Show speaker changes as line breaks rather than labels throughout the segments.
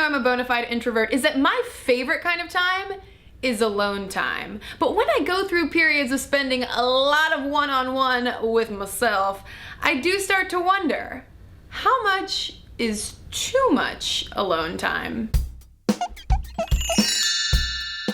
I'm a bona fide introvert is that my favorite kind of time is alone time. But when I go through periods of spending a lot of one-on-one with myself, I do start to wonder, how much is too much alone time?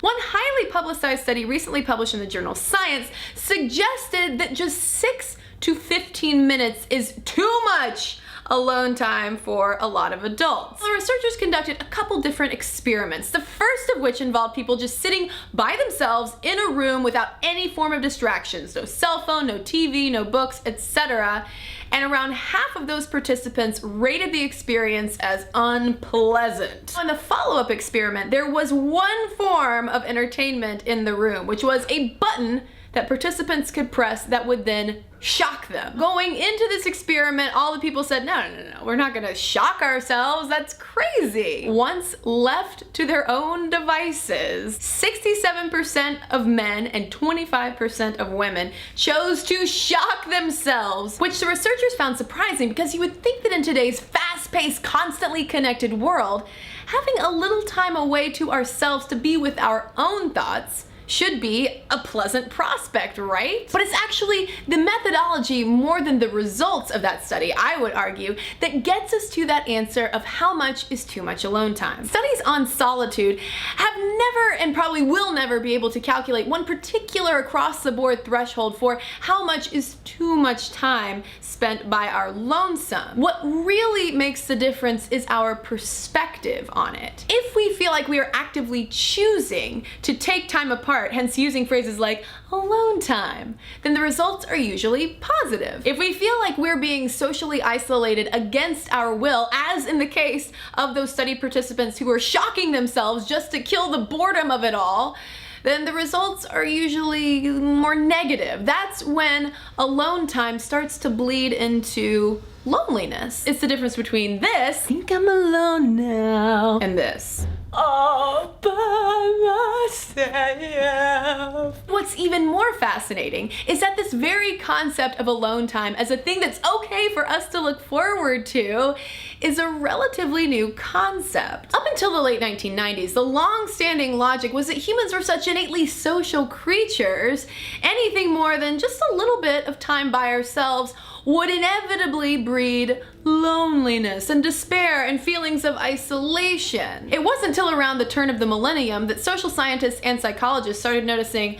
One highly publicized study recently published in the journal Science suggested that just 6 to 15 minutes is too much alone time for a lot of adults. The researchers conducted a couple different experiments, the first of which involved people just sitting by themselves in a room without any form of distractions, no cell phone, no TV, no books, etc. And around half of those participants rated the experience as unpleasant. On the follow-up experiment, there was one form of entertainment in the room, which was a button that participants could press that would then shock them. Going into this experiment, all the people said, no, we're not gonna shock ourselves, that's crazy. Once left to their own devices, 67% of men and 25% of women chose to shock themselves, which the researchers found surprising because you would think that in today's fast-paced, constantly connected world, having a little time away to ourselves to be with our own thoughts should be a pleasant prospect, right? But it's actually the methodology more than the results of that study, I would argue, that gets us to that answer of how much is too much alone time. Studies on solitude have never and probably will never be able to calculate one particular across-the-board threshold for how much is too much time spent by our lonesome. What really makes the difference is our perspective on it. If we feel like we are actively choosing to take time apart, hence using phrases like alone time, then the results are usually positive. If we feel like we're being socially isolated against our will, as in the case of those study participants who were shocking themselves just to kill the boredom of it all, then the results are usually more negative. That's when alone time starts to bleed into loneliness. It's the difference between this, think I'm alone now, and this, all by myself. What's even more fascinating is that this very concept of alone time as a thing that's okay for us to look forward to is a relatively new concept. Up until the late 1990s, the long-standing logic was that humans were such innately social creatures, anything more than just a little bit of time by ourselves would inevitably breed loneliness and despair and feelings of isolation. It wasn't until around the turn of the millennium that social scientists and psychologists started noticing,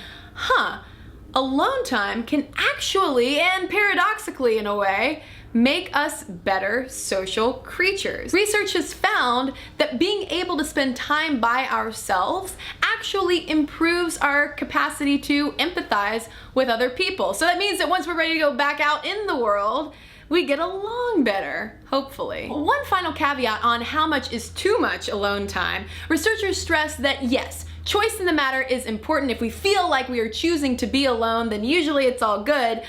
alone time can actually, and paradoxically in a way, make us better social creatures. Research has found that being able to spend time by ourselves actually improves our capacity to empathize with other people. So that means that once we're ready to go back out in the world, we get along better, hopefully. One final caveat on how much is too much alone time. Researchers stress that yes, choice in the matter is important. If we feel like we are choosing to be alone, then usually it's all good.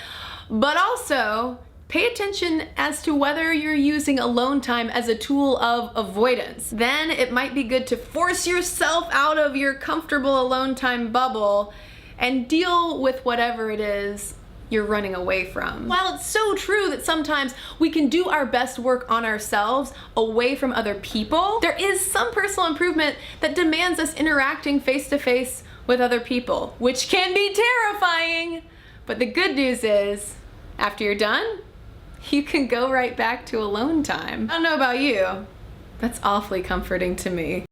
But also, pay attention as to whether you're using alone time as a tool of avoidance. Then it might be good to force yourself out of your comfortable alone time bubble and deal with whatever it is you're running away from. While it's so true that sometimes we can do our best work on ourselves away from other people, there is some personal improvement that demands us interacting face-to-face with other people, which can be terrifying. But the good news is, after you're done, you can go right back to alone time. I don't know about you, that's awfully comforting to me.